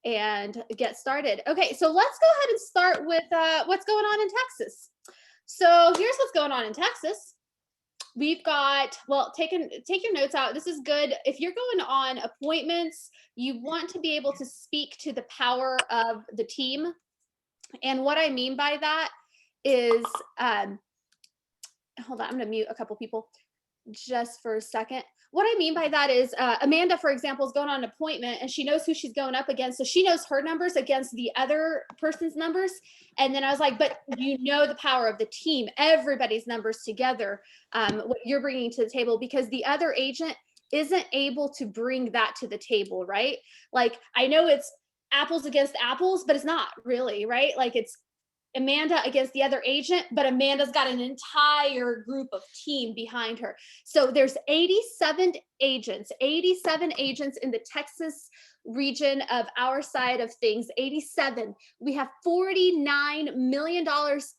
and get started. Okay, so let's go ahead and start with what's going on in Texas. So here's what's going on in Texas. We've got, well, take your notes out. This is good. If you're going on appointments, you want to be able to speak to the power of the team. And what I mean by that is, hold on, I'm going to mute a couple people just for a second. What I mean by that is Amanda, for example, is going on an appointment and she knows who she's going up against. So she knows her numbers against the other person's numbers. And then I was like, but you know the power of the team, everybody's numbers together, what you're bringing to the table, because the other agent isn't able to bring that to the table, right? Like, I know it's apples against apples, but it's not really, right? Like, it's Amanda against the other agent, but Amanda's got an entire group of team behind her. So there's 87 agents in the Texas region of our side of things. 87. We have $49 million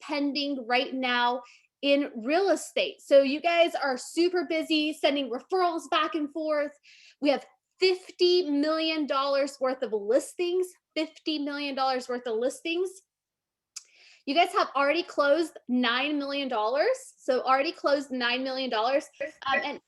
pending right now in real estate. So you guys are super busy sending referrals back and forth. We have $50 million worth of listings, $50 million worth of listings. You guys have already closed $9 million. So already closed $9 million. And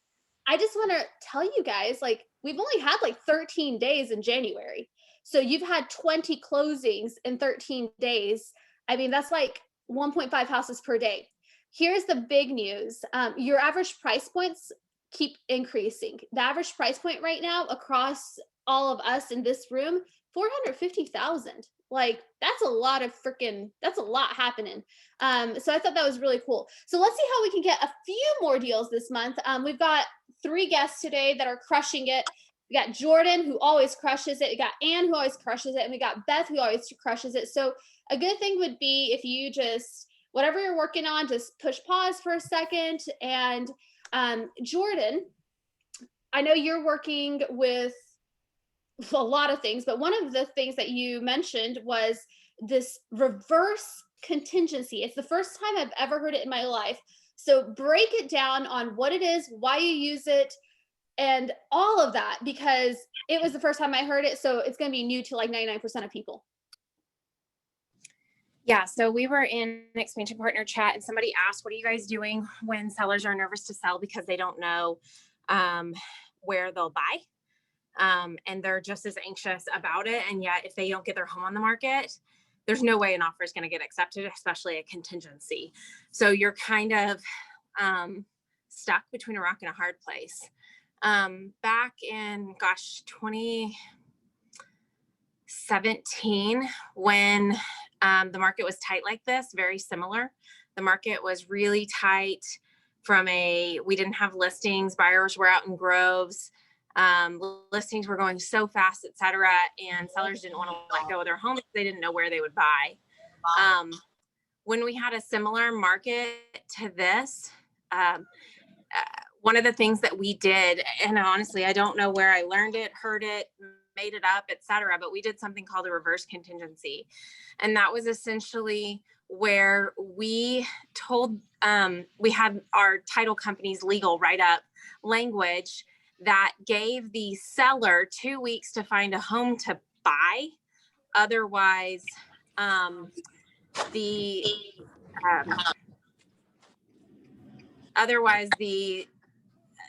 I just want to tell you guys, like, we've only had like 13 days in January. So you've had 20 closings in 13 days. I mean, that's like 1.5 houses per day. Here's the big news. Your average price points keep increasing. The average price point right now across all of us in this room, 450,000. Like, that's a lot happening. So I thought that was really cool. So let's see how we can get a few more deals this month. We've got 3 guests today that are crushing it. We got Jordan, who always crushes it. We got Ann, who always crushes it. And we got Beth, who always crushes it. So a good thing would be if you just, whatever you're working on, just push pause for a second. And Jordan, I know you're working with a lot of things, but one of the things that you mentioned was this reverse contingency. It's the first time I've ever heard it in my life. So break it down on what it is, why you use it, and all of that, because it was the first time I heard it. So it's going to be new to like 99% of people. Yeah, so we were in an expansion partner chat and somebody asked, what are you guys doing when sellers are nervous to sell because they don't know where they'll buy? And they're just as anxious about it. And yet if they don't get their home on the market, there's no way an offer is going to get accepted, especially a contingency. So you're kind of stuck between a rock and a hard place. Back in, 2017, when the market was tight like this, very similar. The market was really tight we didn't have listings, buyers were out in groves. Listings were going so fast, et cetera, and sellers didn't want to let go of their homes. They didn't know where they would buy. When we had a similar market to this, one of the things that we did, and honestly, I don't know where I learned it, heard it, made it up, et cetera, but we did something called a reverse contingency. And that was essentially where we told, we had our title company's legal write-up language that gave the seller 2 weeks to find a home to buy. Otherwise, the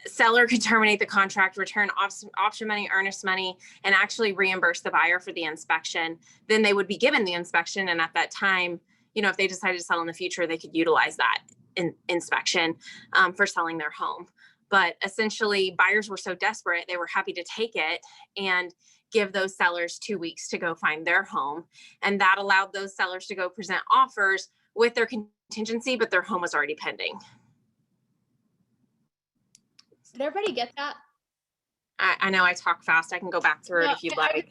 seller could terminate the contract, return option money, earnest money, and actually reimburse the buyer for the inspection. Then they would be given the inspection. And at that time, if they decided to sell in the future, they could utilize that inspection for selling their home. But essentially, buyers were so desperate, they were happy to take it and give those sellers 2 weeks to go find their home. And that allowed those sellers to go present offers with their contingency, but their home was already pending. Did everybody get that? I know I talk fast. I can go back through it if you'd like.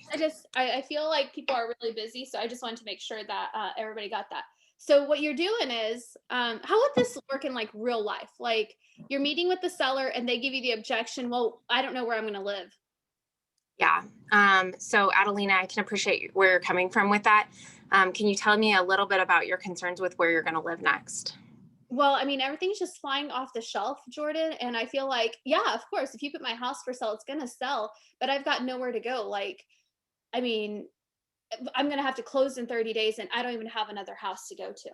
I feel like people are really busy, so I just wanted to make sure that everybody got that. So what you're doing is, how would this work in like real life? Like, you're meeting with the seller and they give you the objection. Well, I don't know where I'm going to live. Yeah. So Adelina, I can appreciate where you're coming from with that. Can you tell me a little bit about your concerns with where you're going to live next? Well, I mean, everything's just flying off the shelf, Jordan. And I feel like, yeah, of course, if you put my house for sale, it's going to sell, but I've got nowhere to go. Like, I mean, I'm going to have to close in 30 days and I don't even have another house to go to.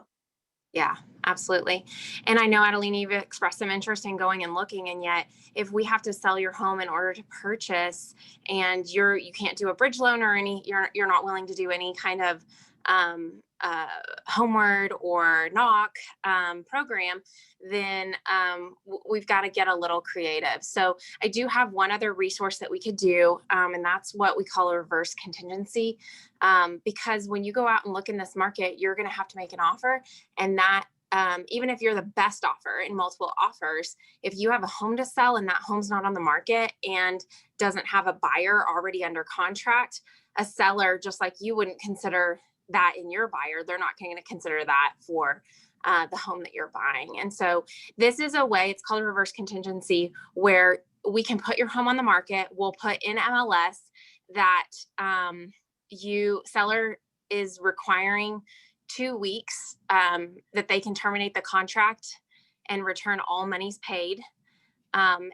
Yeah, absolutely. And I know, Adelina, you've expressed some interest in going and looking, and yet if we have to sell your home in order to purchase, and you can't do a bridge loan or you're not willing to do any kind of homeward or knock program, then we've got to get a little creative. So I do have one other resource that we could do, and that's what we call a reverse contingency. Because when you go out and look in this market, you're going to have to make an offer, and that even if you're the best offer in multiple offers, if you have a home to sell and that home's not on the market and doesn't have a buyer already under contract, a seller, just like you wouldn't consider that in your buyer, they're not going to consider that for the home that you're buying. And so this is a way, it's called a reverse contingency, where we can put your home on the market. We'll put in MLS that seller is requiring 2 weeks that they can terminate the contract and return all monies paid, and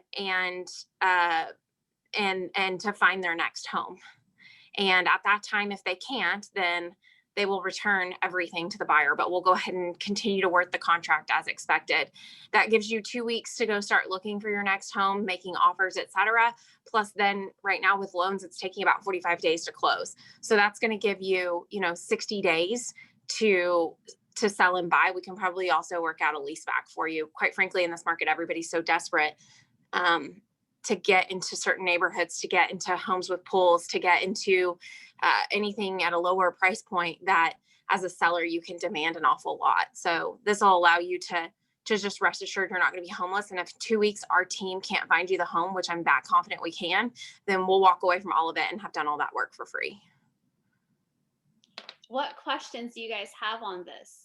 to find their next home. And at that time, if they can't, then they will return everything to the buyer, but we'll go ahead and continue to work the contract as expected. That gives you 2 weeks to go start looking for your next home, making offers, etc. Plus then right now with loans, it's taking about 45 days to close. So that's going to give you, 60 days to sell and buy. We can probably also work out a lease back for you. Quite frankly, in this market, everybody's so desperate to get into certain neighborhoods, to get into homes with pools, to get into anything at a lower price point, that as a seller, you can demand an awful lot. So this will allow you to just rest assured you're not going to be homeless. And if 2 weeks our team can't find you the home, which I'm that confident we can, then we'll walk away from all of it and have done all that work for free. What questions do you guys have on this?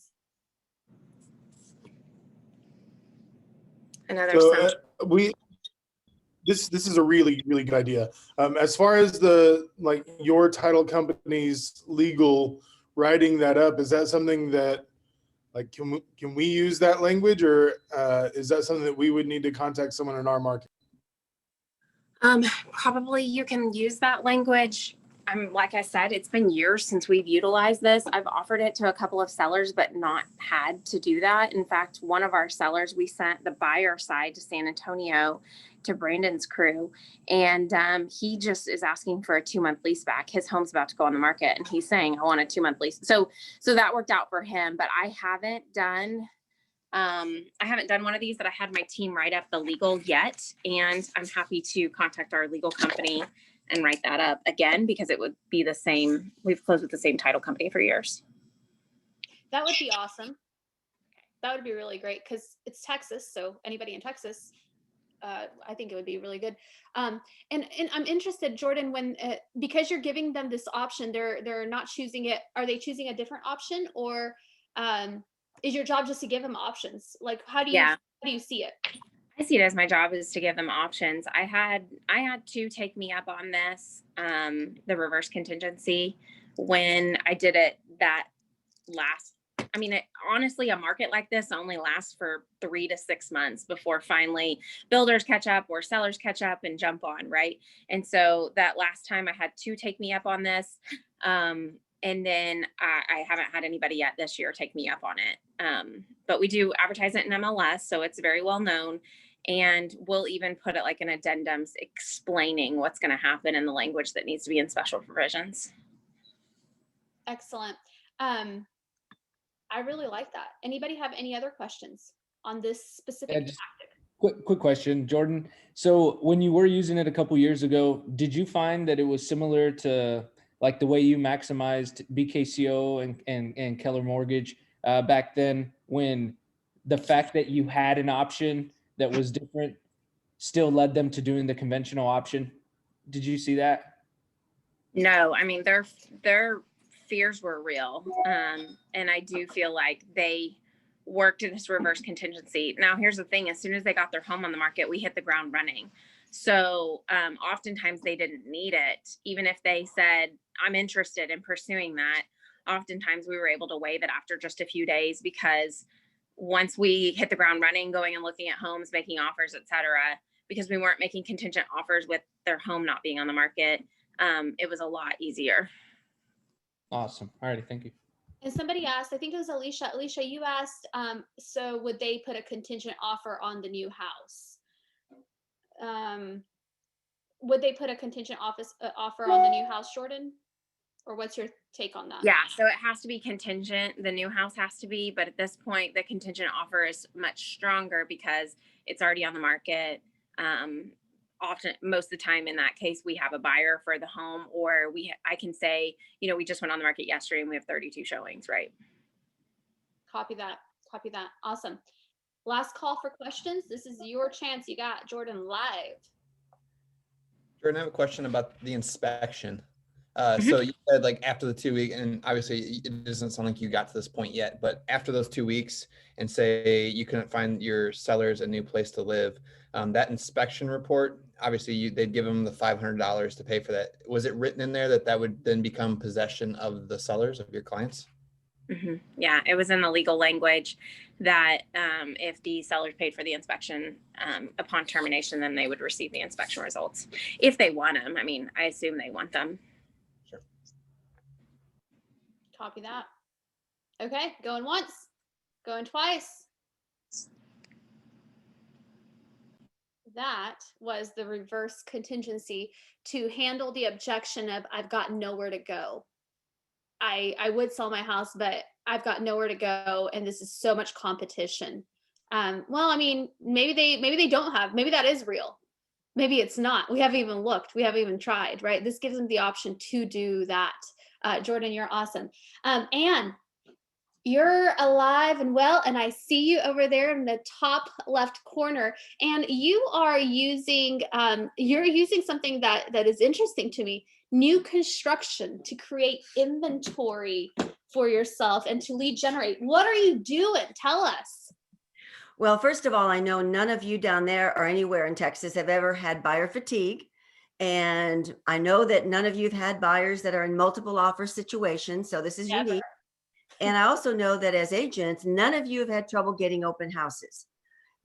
This is a really, really good idea. As far as your title company's legal writing that up, is that something that can we use that language, or is that something that we would need to contact someone in our market? Probably you can use that language. Like I said, it's been years since we've utilized this. I've offered it to a couple of sellers, but not had to do that. In fact, one of our sellers, we sent the buyer side to San Antonio to Brandon's crew, and he just is asking for a 2-month lease back. His home's about to go on the market, and he's saying, I want a 2-month lease. So that worked out for him, but I haven't done one of these that I had my team write up the legal yet. And I'm happy to contact our legal company and write that up again, because it would be the same. We've closed with the same title company for years. That would be awesome. That would be really great, because it's Texas. So anybody in Texas, I think it would be really good. And I'm interested, Jordan, when because you're giving them this option, they're not choosing it. Are they choosing a different option, or is your job just to give them options? Like, how do you see it? I see it as my job is to give them options. I had to take me up on this, the reverse contingency, when I did it that last. I mean, honestly, a market like this only lasts for 3 to 6 months before finally builders catch up or sellers catch up and jump on, right? And so that last time I had to take me up on this. And then I haven't had anybody yet this year take me up on it. But we do advertise it in MLS, so it's very well known. And we'll even put it like an addendums explaining what's going to happen in the language that needs to be in special provisions. Excellent. I really like that. Anybody have any other questions on this specific tactic? Quick question, Jordan. So when you were using it a couple years ago, did you find that it was similar to like the way you maximized BKCO and Keller Mortgage back then, when the fact that you had an option that was different still led them to doing the conventional option? Did you see that? No, I mean, their fears were real. And I do feel like they worked in this reverse contingency. Now, here's the thing. As soon as they got their home on the market, we hit the ground running. So oftentimes they didn't need it. Even if they said, I'm interested in pursuing that, oftentimes we were able to waive it after just a few days, because once we hit the ground running, going and looking at homes, making offers, et cetera, because we weren't making contingent offers with their home not being on the market, it was a lot easier. Awesome. All righty. Thank you. And somebody asked, I think it was Alicia. Alicia, you asked, so would they put a contingent offer on the new house? Would they put a contingent offer on the new house, Jordan? Or what's your take on that? Yeah, so it has to be contingent. The new house has to be, but at this point, the contingent offer is much stronger because it's already on the market. Often, most of the time in that case, we have a buyer for the home, or I can say, we just went on the market yesterday and we have 32 showings, right? Copy that. Copy that. Awesome. Last call for questions. This is your chance. You got Jordan live. Jordan, I have a question about the inspection. So you said like after the 2 week, and obviously it doesn't sound like you got to this point yet, but after those 2 weeks and say you couldn't find your sellers a new place to live, that inspection report, obviously they'd give them the $500 to pay for that. Was it written in there that would then become possession of the sellers, of your clients? Yeah, it was in the legal language that if the sellers paid for the inspection upon termination, then they would receive the inspection results if they want them. I mean, I assume they want them. Sure. Copy that. Okay, going once, going twice. That was the reverse contingency to handle the objection of I've got nowhere to go. I would sell my house, but I've got nowhere to go, and this is so much competition. Well, I mean, maybe they don't have. Maybe that is real. Maybe it's not. We haven't even looked. We haven't even tried. Right? This gives them the option to do that. Jordan, you're awesome. Anne, you're alive and well, and I see you over there in the top left corner. And you are using something that is interesting to me. New construction to create inventory for yourself and to lead generate. What are you doing? Tell us. Well, first of all, I know none of you down there or anywhere in Texas have ever had buyer fatigue. And I know that none of you have had buyers that are in multiple offer situations. So this is unique. And I also know that as agents, none of you have had trouble getting open houses.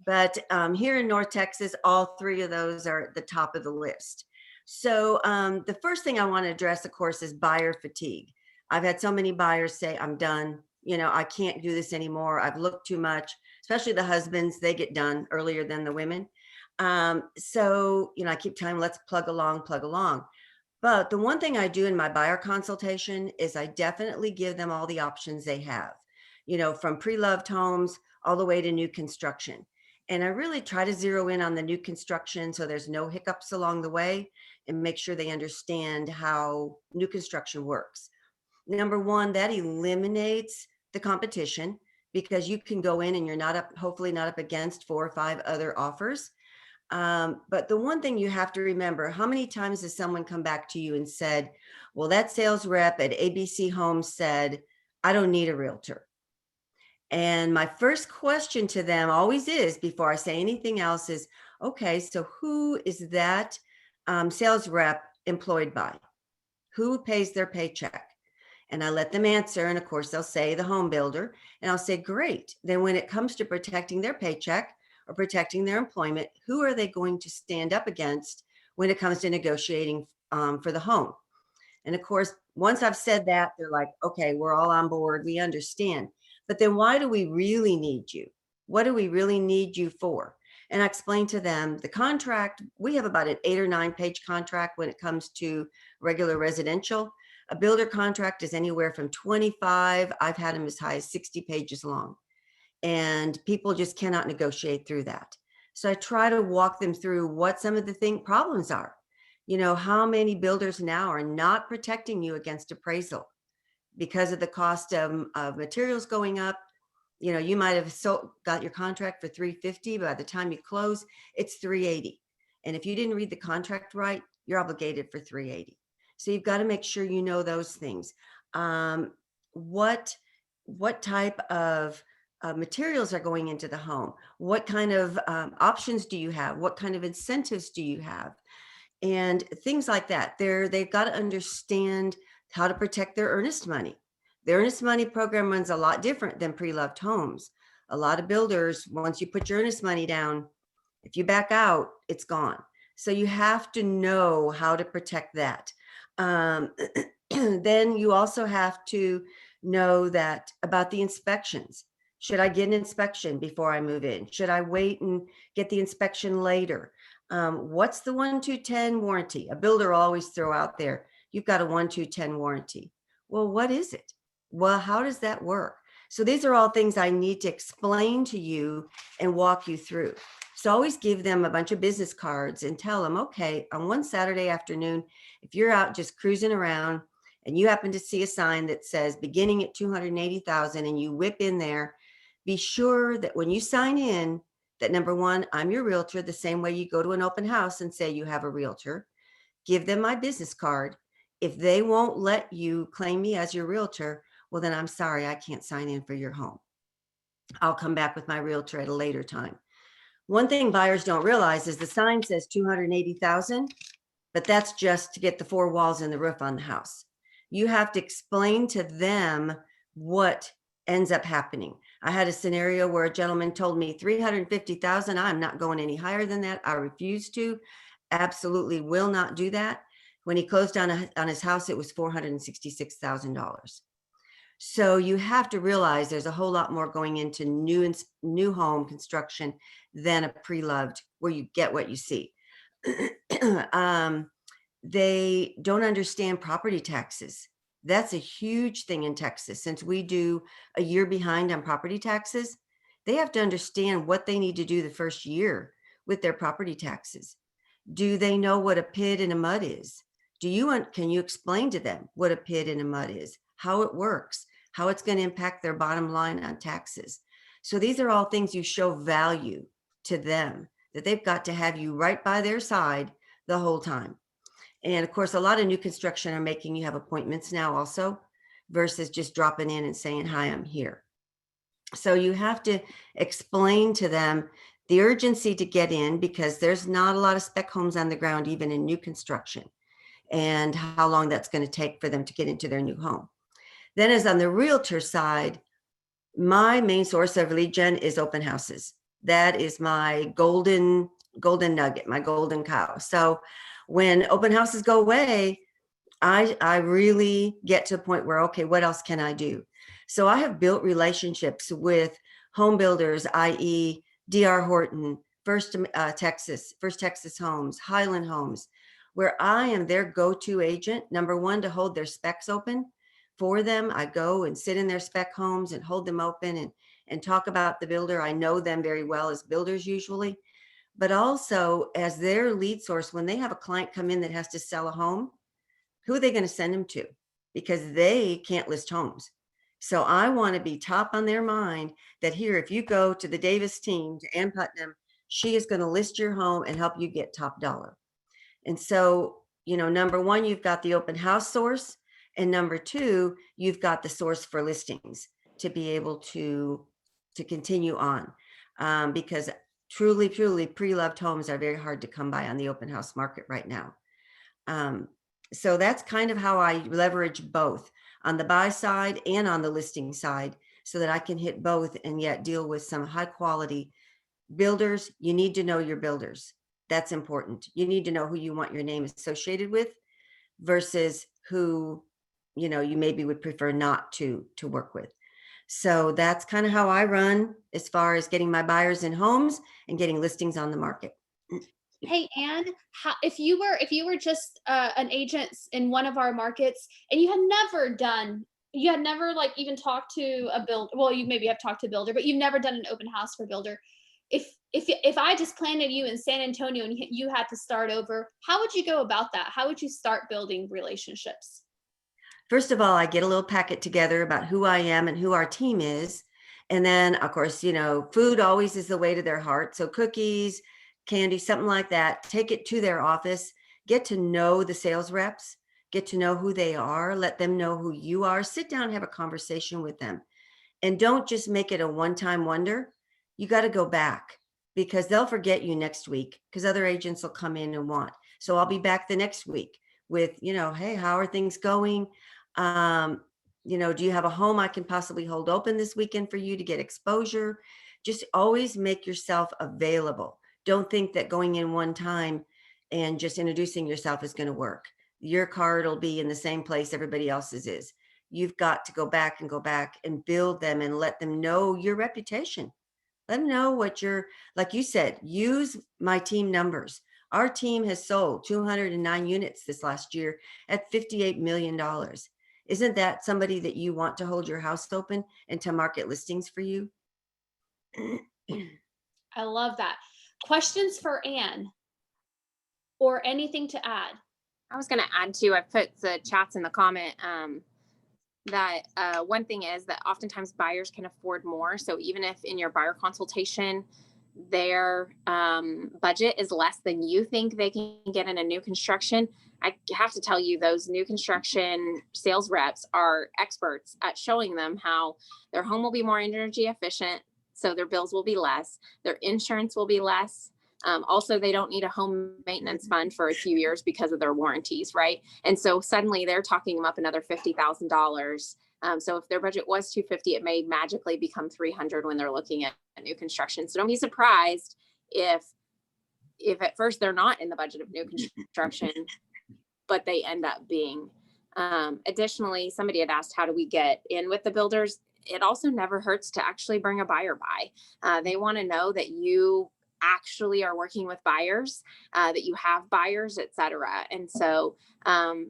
But here in North Texas, all three of those are at the top of the list. So the first thing I want to address, of course, is buyer fatigue. I've had so many buyers say, I'm done. I can't do this anymore. I've looked too much, especially the husbands. They get done earlier than the women. So, I keep telling them, let's plug along. But the one thing I do in my buyer consultation is I definitely give them all the options they have, from pre-loved homes all the way to new construction. And I really try to zero in on the new construction so there's no hiccups along the way and make sure they understand how new construction works. Number one, that eliminates the competition because you can go in and you're hopefully not up against 4 or 5 other offers. But the one thing you have to remember, how many times has someone come back to you and said, well, that sales rep at ABC Homes said, I don't need a realtor. And my first question to them always is, before I say anything else, is, okay, so who is that sales rep employed by? Who pays their paycheck? And I let them answer. And of course, they'll say the home builder. And I'll say, great. Then when it comes to protecting their paycheck or protecting their employment, who are they going to stand up against when it comes to negotiating for the home? And of course, once I've said that, they're like, okay, we're all on board. We understand. But then why do we really need you? What do we really need you for? And I explain to them the contract. We have about an 8 or 9 page contract when it comes to regular residential. A builder contract is anywhere from 25. I've had them as high as 60 pages long. And people just cannot negotiate through that. So I try to walk them through what some of the problems are. How many builders now are not protecting you against appraisal because of the cost of materials going up. You might have got your contract for $350, but by the time you close, it's $380. And if you didn't read the contract right, you're obligated for $380. So you've got to make sure you know those things. What type of materials are going into the home? What kind of options do you have? What kind of incentives do you have? And things like that. They've got to understand how to protect their earnest money. The earnest money program runs a lot different than pre-loved homes. A lot of builders, once you put your earnest money down, if you back out, it's gone. So you have to know how to protect that. Then you also have to know that about the inspections. Should I get an inspection before I move in? Should I wait and get the inspection later? What's the 1, 2, 10 warranty? A builder will always throw out there, you've got a 1, 2, 10 warranty. Well, what is it? Well, how does that work? So these are all things I need to explain to you and walk you through. So always give them a bunch of business cards and tell them, okay, on one Saturday afternoon, if you're out just cruising around and you happen to see a sign that says beginning at 280,000 and you whip in there, be sure that when you sign in, that number one, I'm your realtor, the same way you go to an open house and say you have a realtor. Give them my business card. If they won't let you claim me as your realtor, well, then I'm sorry, I can't sign in for your home. I'll come back with my realtor at a later time. One thing buyers don't realize is the sign says 280,000, but that's just to get the 4 walls and the roof on the house. You have to explain to them what ends up happening. I had a scenario where a gentleman told me 350,000. I'm not going any higher than that. I refuse to. Absolutely will not do that. When he closed on his house, it was $466,000. So you have to realize there's a whole lot more going into new home construction than a pre-loved where you get what you see. They don't understand property taxes. That's a huge thing in Texas. Since we do a year behind on property taxes, they have to understand what they need to do the first year with their property taxes. Do they know what a PID and a MUD is? Can you explain to them what a PID and a MUD is, how it works, how it's going to impact their bottom line on taxes? So these are all things you show value to them, that they've got to have you right by their side the whole time. And of course, a lot of new construction are making you have appointments now also, versus just dropping in and saying, hi, I'm here. So you have to explain to them the urgency to get in, because there's not a lot of spec homes on the ground, even in new construction, and how long that's going to take for them to get into their new home. Then as on the realtor side, my main source of lead gen is open houses. That is my golden nugget, my golden cow. So when open houses go away, I really get to a point where, okay, what else can I do? So I have built relationships with home builders, i.e. D.R. Horton, First Texas Homes, Highland Homes, where I am their go-to agent, number one, to hold their specs open for them. I go and sit in their spec homes and hold them open and talk about the builder. I know them very well as builders usually, but also as their lead source. When they have a client come in that has to sell a home, who are they going to send them to? Because they can't list homes. So I want to be top on their mind that here, if you go to the Davis team, to Ann Putnam, she is going to list your home and help you get top dollar. And so, number one, you've got the open house source. And number two, you've got the source for listings to be able to continue on. Because truly pre-loved homes are very hard to come by on the open house market right now. So that's kind of how I leverage both on the buy side and on the listing side, so that I can hit both and yet deal with some high quality builders. You need to know your builders. That's important. You need to know who you want your name associated with versus who, you maybe would prefer not to work with. So that's kind of how I run as far as getting my buyers in homes and getting listings on the market. Hey, Ann, if you were just an agent in one of our markets and you had never like even talked to a builder, well, you maybe have talked to a builder, but you've never done an open house for a builder. If I just planted you in San Antonio and you had to start over, how would you go about that? How would you start building relationships? First of all, I get a little packet together about who I am and who our team is. And then of course, food always is the way to their heart. So cookies, candy, something like that, take it to their office, get to know the sales reps, get to know who they are, let them know who you are, sit down and have a conversation with them. And don't just make it a one-time wonder. You got to go back, because they'll forget you next week because other agents will come in and want. So I'll be back the next week with, hey, how are things going? Do you have a home I can possibly hold open this weekend for you to get exposure? Just always make yourself available. Don't think that going in one time and just introducing yourself is going to work. your card will be in the same place everybody else's is. You've got to go back and build them and let them know your reputation. Let them know what you're, like you said, use my team numbers. Our team has sold 209 units this last year at $58 million. Isn't that somebody that you want to hold your house open and to market listings for you? I love that. Questions for Ann or anything to add? I was going to add too, I put the chats in the comment, that one thing is that oftentimes buyers can afford more. So even if in your buyer consultation, their budget is less than you think they can get in a new construction, I have to tell you, those new construction sales reps are experts at showing them how their home will be more energy efficient, so their bills will be less, their insurance will be less. Also, they don't need a home maintenance fund for a few years because of their warranties, right? And so suddenly they're talking them up another $50,000. So if their budget was 250, it may magically become 300 when they're looking at new construction. So don't be surprised if at first they're not in the budget of new construction, but they end up being. Additionally, somebody had asked, how do we get in with the builders? It also never hurts to actually bring a buyer by. They want to know that you actually are working with buyers, that you have buyers, et cetera. And so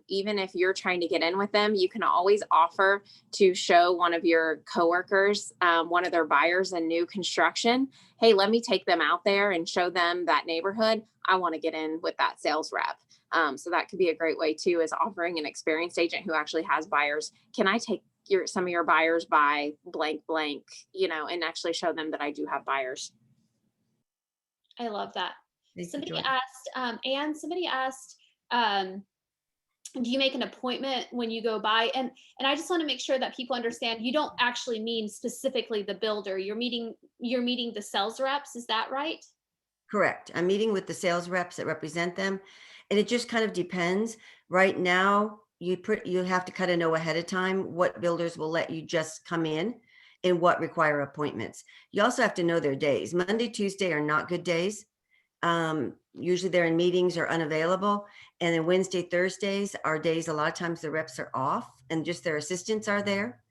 even if you're trying to get in with them, you can always offer to show one of your coworkers, one of their buyers in new construction. Hey, let me take them out there and show them that neighborhood. I want to get in with that sales rep. So that could be a great way too, is offering an experienced agent who actually has buyers. Can I take some of your buyers by blank, and actually show them that I do have buyers. I love that. Thank you, Somebody Jordan. asked, Anne, somebody asked, do you make an appointment when you go by? And I just want to make sure that people understand you don't actually mean specifically the builder. You're meeting the sales reps. Is that right? Correct. I'm meeting with the sales reps that represent them. And it just kind of depends. Right now, you have to kind of know ahead of time what builders will let you just come in and what require appointments. You also have to know their days. Monday, Tuesday are not good days. Usually they're in meetings or unavailable. And then Wednesday, Thursdays are days, a lot of times the reps are off and just their assistants are there.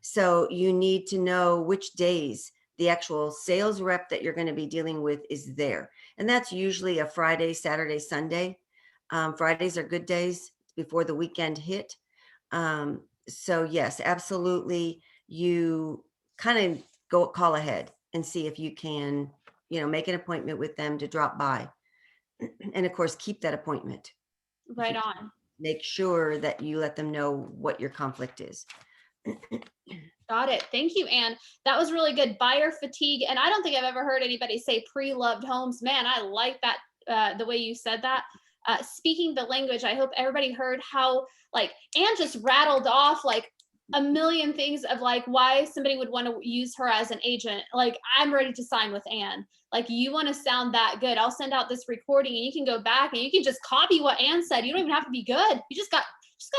So you need to know which days the actual sales rep that you're going to be dealing with is there. And that's usually a Friday, Saturday, Sunday. Fridays are good days before the weekend hit. So yes, absolutely. You kind of call ahead and see if you can, make an appointment with them to drop by. And of course, keep that appointment. Right on. Make sure that you let them know what your conflict is. Got it. Thank you, Anne. That was really good. Buyer fatigue. And I don't think I've ever heard anybody say pre-loved homes. Man, I like that, the way you said that. Speaking the language, I hope everybody heard how Anne just rattled off a million things of why somebody would want to use her as an agent. I'm ready to sign with Anne. You want to sound that good. I'll send out this recording and you can go back and you can just copy what Anne said. You don't even have to be good. You just got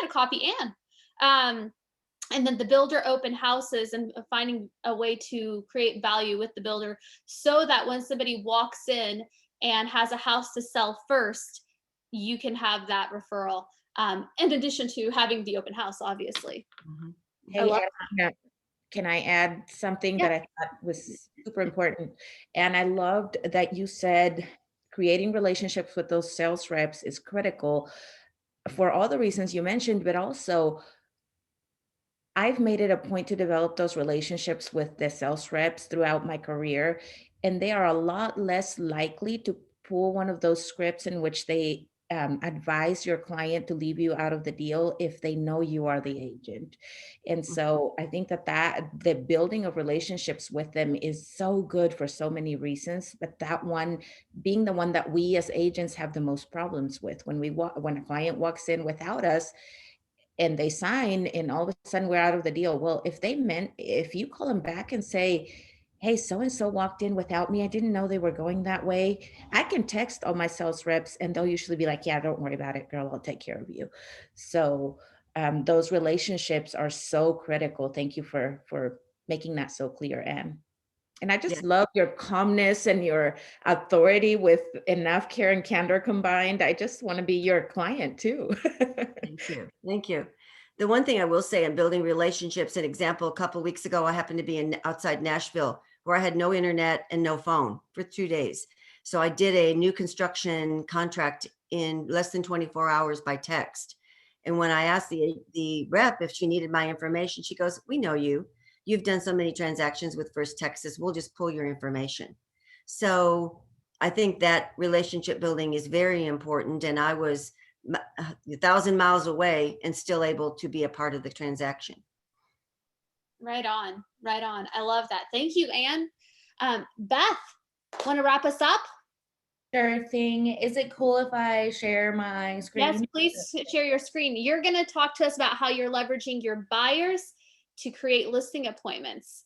to copy Anne. And then the builder open houses and finding a way to create value with the builder so that when somebody walks in and has a house to sell first, you can have that referral. In addition to having the open house, obviously. Hey, Anna, can I add something that I thought was super important? And I loved that you said creating relationships with those sales reps is critical for all the reasons you mentioned, but also I've made it a point to develop those relationships with the sales reps throughout my career, and they are a lot less likely to pull one of those scripts in which they advise your client to leave you out of the deal if they know you are the agent. And so I think that the building of relationships with them is so good for so many reasons, but that one being the one that we as agents have the most problems with. When a client walks in without us and they sign and all of a sudden we're out of the deal. Well, if you call them back and say, hey, so-and-so walked in without me, I didn't know they were going that way, I can text all my sales reps and they'll usually be like, yeah, don't worry about it, girl, I'll take care of you. So those relationships are so critical. Thank you for making that so clear, Anne. And I just Yeah. love your calmness and your authority with enough care and candor combined. I just want to be your client too. Thank you. Thank you. The one thing I will say in building relationships, an example, a couple weeks ago, I happened to be in outside Nashville where I had no internet and no phone for 2 days. So I did a new construction contract in less than 24 hours by text. And when I asked the rep if she needed my information, she goes, "We know you. You've done so many transactions with First Texas. We'll just pull your information." So I think that relationship building is very important. And I was 1,000 miles away and still able to be a part of the transaction. Right on, right on. I love that. Thank you, Anne. Beth, want to wrap us up? Sure thing. Is it cool if I share my screen? Yes, please share your screen. You're going to talk to us about how you're leveraging your buyers to create listing appointments.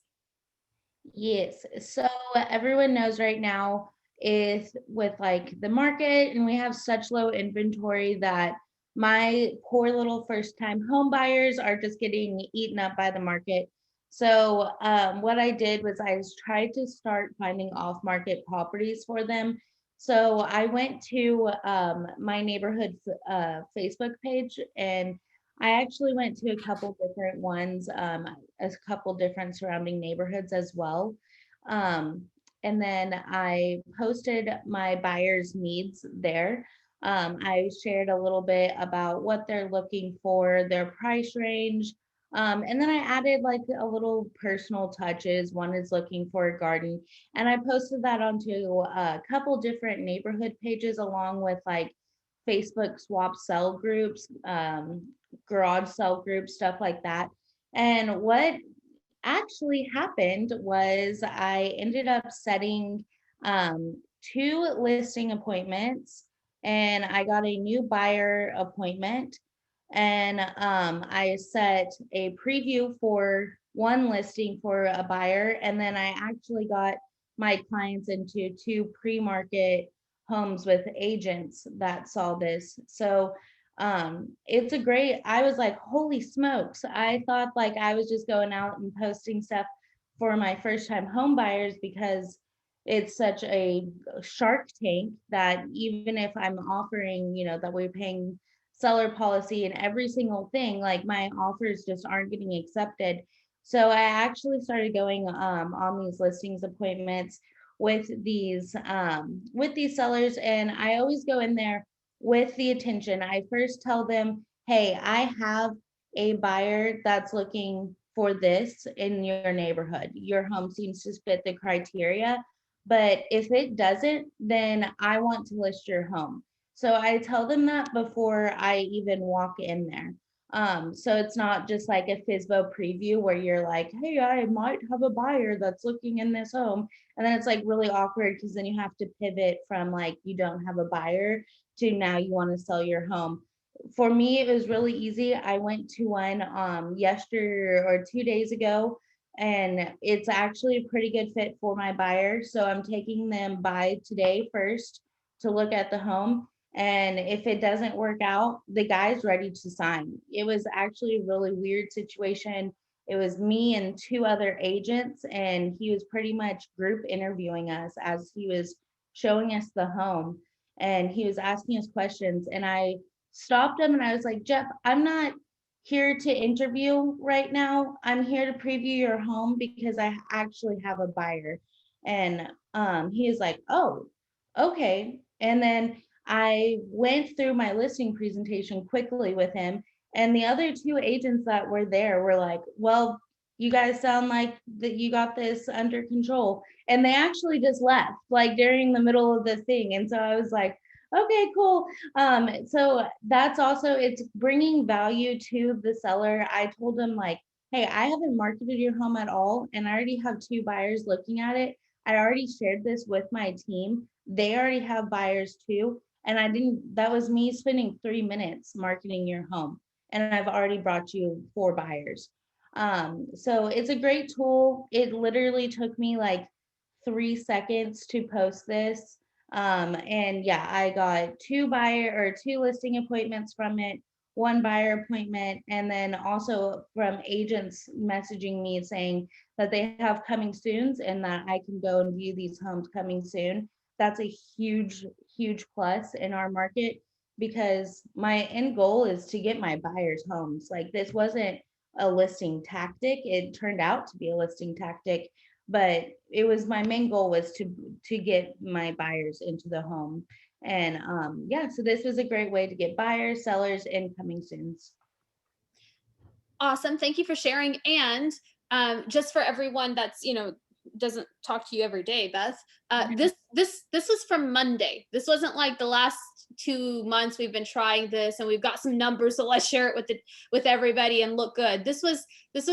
Yes. So everyone knows right now is with like the market, and we have such low inventory that my poor little first time home buyers are just getting eaten up by the market. So what I did was I tried to start finding off market properties for them. So I went to my neighborhood Facebook page, and I actually went to a couple different ones, a couple different surrounding neighborhoods as well. Um, and then I posted my buyers' needs there. I shared a little bit about what they're looking for, their price range. And then I added like a little personal touches. One is looking for a garden. And I posted that onto a couple different neighborhood pages along with like Facebook swap sell groups, garage sell groups, stuff like that. And what actually happened was I ended up setting 2 listing appointments, and I got a new buyer appointment. And I set a preview for one listing for a buyer, and then I actually got my clients into 2 pre-market homes with agents that saw this. So it's a great, I was like, holy smokes. I thought like I was just going out and posting stuff for my first time home buyers because it's such a shark tank that even if I'm offering, that we're paying seller policy and every single thing, like my offers just aren't getting accepted. So I actually started going on these listings appointments with these sellers, and I always go in there with the attention. I first tell them, hey, I have a buyer that's looking for this in your neighborhood. Your home seems to fit the criteria, but if it doesn't, then I want to list your home. So I tell them that before I even walk in there. So it's not just like a FSBO preview where you're like, hey, I might have a buyer that's looking in this home. And then it's like really awkward because then you have to pivot from like you don't have a buyer to now you want to sell your home. For me, it was really easy. I went to one yesterday or 2 days ago, and it's actually a pretty good fit for my buyer. So I'm taking them by today first to look at the home. And if it doesn't work out, the guy's ready to sign. It was actually a really weird situation. It was me and 2 other agents, and he was pretty much group interviewing us as he was showing us the home. And he was asking us questions. And I stopped him and I was like, Jeff, I'm not here to interview right now. I'm here to preview your home because I actually have a buyer. And he was like, oh, okay. And then I went through my listing presentation quickly with him, and the other 2 agents that were there were like, well, you guys sound like that you got this under control. And they actually just left like during the middle of the thing. And so I was like, okay, cool. So that's also, it's bringing value to the seller. I told them like, hey, I haven't marketed your home at all, and I already have 2 buyers looking at it. I already shared this with my team. They already have buyers too. And that was me spending 3 minutes marketing your home. And I've already brought you 4 buyers. So it's a great tool. It literally took me like 3 seconds to post this. And yeah, I got 2 listing appointments from it. one buyer appointment, and then also from agents messaging me saying that they have coming soons and that I can go and view these homes coming soon. That's a huge, huge plus in our market, because my end goal is to get my buyers homes. Like, this wasn't a listing tactic. It turned out to be a listing tactic, but it was, my main goal was to get my buyers into the home. And yeah, so this was a great way to get buyers, sellers, and coming soons. Awesome. Thank you for sharing. And just for everyone that's, doesn't talk to you every day, Beth, this was from Monday. This wasn't like the last 2 months we've been trying this and we've got some numbers, so let's share it with everybody and look good. This was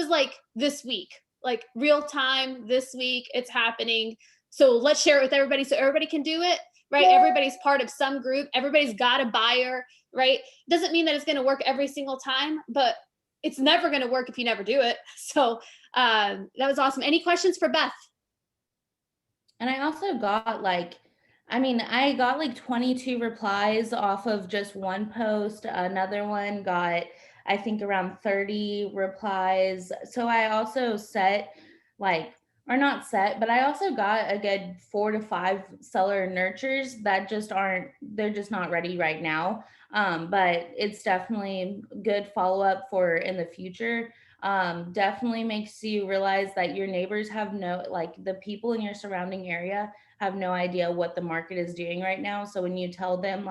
like this week, like real time this week. It's happening. So let's share it with everybody so everybody can do it, right? Everybody's part of some group. Everybody's got a buyer, right? Doesn't mean that it's going to work every single time, but it's never going to work if you never do it. So that was awesome. Any questions for Beth? And I also got I got like 22 replies off of just one post. Another one got, I think, around 30 replies. So I also I also got a good 4 to 5 seller nurtures that they're just not ready right now. But it's definitely good follow-up for in the future. Definitely makes you realize that your neighbors have the people in your surrounding area have no idea what the market is doing right now. So when you tell them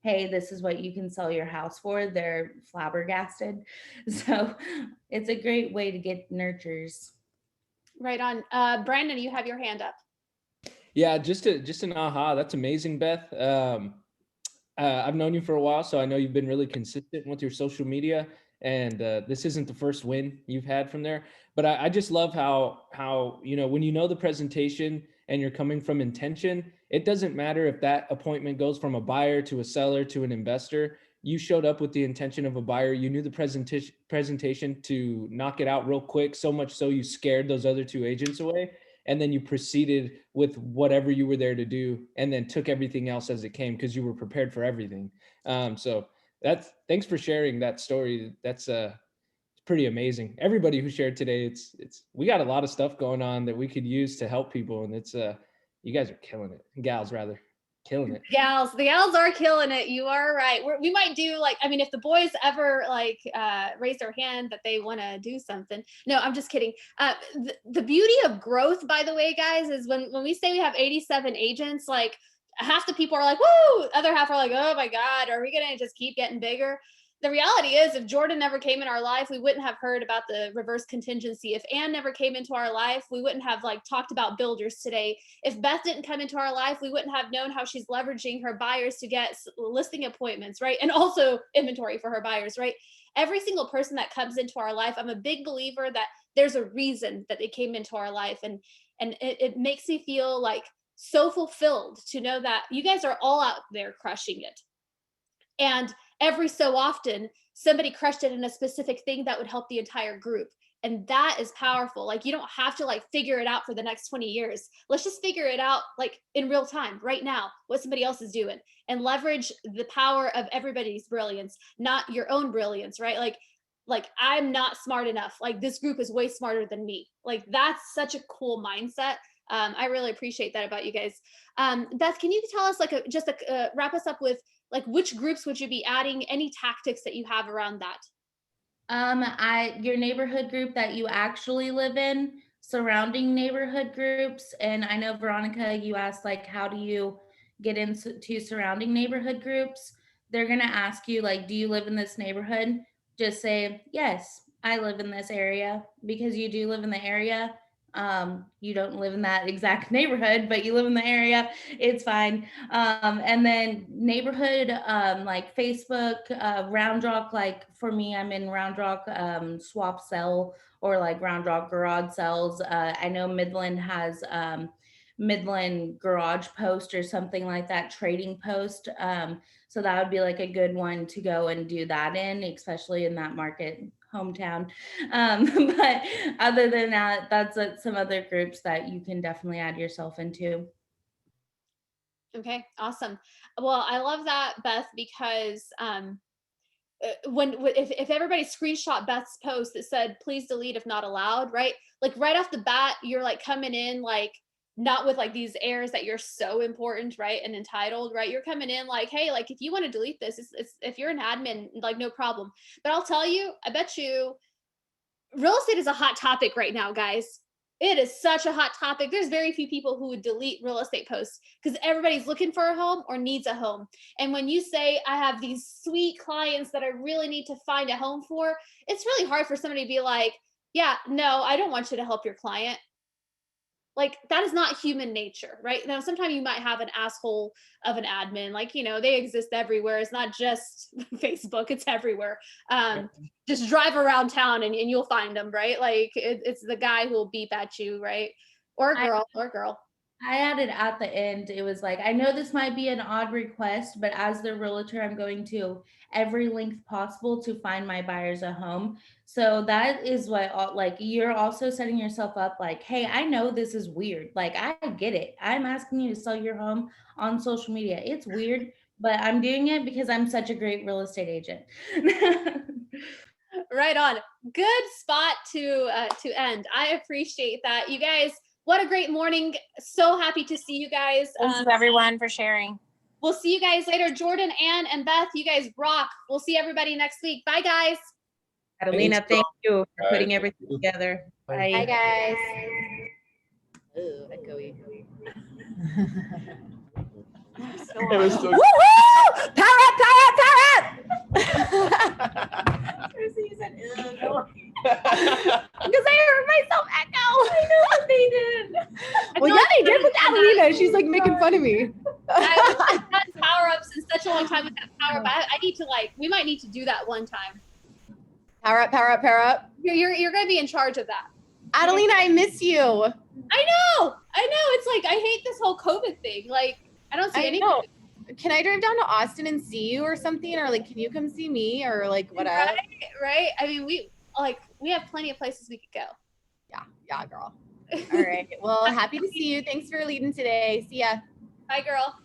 hey, this is what you can sell your house for, they're flabbergasted. So it's a great way to get nurtures. Right on. Brandon, you have your hand up. Yeah, just an aha. That's amazing, Beth. I've known you for a while, so I know you've been really consistent with your social media, and this isn't the first win you've had from there. But I just love how when you know the presentation and you're coming from intention, it doesn't matter if that appointment goes from a buyer to a seller to an investor. You showed up with the intention of a buyer. You knew the presentation to knock it out real quick, so much so you scared those other 2 agents away. And then you proceeded with whatever you were there to do, and then took everything else as it came because you were prepared for everything. So thanks for sharing that story. That's pretty amazing. Everybody who shared today, we got a lot of stuff going on that we could use to help people, and you guys are killing it, gals rather. Killing it. The gals are killing it. You are right. We might do if the boys ever raise their hand that they want to do something. No, I'm just kidding. The beauty of growth, by the way, guys, is when we say we have 87 agents, half the people are like, woo, other half are like, oh my God, are we going to just keep getting bigger? The reality is, if Jordan never came in our life, we wouldn't have heard about the reverse contingency. If Ann never came into our life, we wouldn't have talked about builders today. If Beth didn't come into our life, we wouldn't have known how she's leveraging her buyers to get listing appointments, right? And also inventory for her buyers, right? Every single person that comes into our life, I'm a big believer that there's a reason that they came into our life. And it makes me feel so fulfilled to know that you guys are all out there crushing it. And every so often, somebody crushed it in a specific thing that would help the entire group. And that is powerful. You don't have to figure it out for the next 20 years. Let's just figure it out in real time, right now, what somebody else is doing, and leverage the power of everybody's brilliance, not your own brilliance, right? I'm not smart enough. This group is way smarter than me. That's such a cool mindset. I really appreciate that about you guys. Beth, can you tell us wrap us up with which groups would you be adding, any tactics that you have around that? Your neighborhood group that you actually live in, surrounding neighborhood groups. And I know, Veronica, you asked how do you get into surrounding neighborhood groups? They're going to ask you do you live in this neighborhood? Just say, yes, I live in this area, because you do live in the area. You don't live in that exact neighborhood, but you live in the area, it's fine. And then neighborhood, Facebook, Round Rock, for me, I'm in Round Rock, swap sell, or Round Rock garage sells. I know Midland has Midland Garage Post or something like that, Trading Post. So that would be a good one to go and do that in, especially in that market, hometown. But other than that, that's some other groups that you can definitely add yourself into. Okay, awesome. Well, I love that, Beth, because if everybody screenshot Beth's post that said please delete if not allowed, right? Like right off the bat, you're like coming in like not with like these airs that you're so important, right, and entitled, right? You're coming in like, hey, like if you want to delete this, it's if you're an admin, like no problem. But I'll tell you, I bet you real estate is a hot topic right now, guys. It is such a hot topic. There's very few people who would delete real estate posts because everybody's looking for a home or needs a home. And when you say, I have these sweet clients that I really need to find a home for, it's really hard for somebody to be like, yeah, no, I don't want you to help your client. Like that is not human nature, right? Now, sometimes you might have an asshole of an admin, like, you know, they exist everywhere. It's not just Facebook, it's everywhere. Just drive around town and you'll find them, right? Like it's the guy who will beep at you, right? Or girl. I added at the end, it was like, I know this might be an odd request, but as the realtor, I'm going to every length possible to find my buyers a home. So that is what, like, you're also setting yourself up like, hey, I know this is weird. Like, I get it. I'm asking you to sell your home on social media. It's weird, but I'm doing it because I'm such a great real estate agent. Right on. Good spot to end. I appreciate that. You guys, what a great morning. So happy to see you guys. Thanks everyone for sharing. We'll see you guys later. Jordan, Ann, and Beth, you guys rock. We'll see everybody next week. Bye, guys. Catalina, thank you for All putting right. everything together. Bye. Bye, guys. Ooh, echoey. It was so Woo-hoo! Power up! Because I heard myself echo. I know they did. Well, yeah, they did with Adelina. She's like making fun of me. I've done power ups in such a long time with that power, but I need to we might need to do that one time. Power up, power up, power up. You're gonna be in charge of that. Adelina, I miss you. I know. It's like I hate this whole COVID thing. Like I don't see I anything. know. Can I drive down to Austin and see you or something? Or like, can you come see me or like whatever? Right? I mean, we have plenty of places we could go. Yeah, girl. All right. Well, happy to see you. Thanks for leading today. See ya. Bye, girl.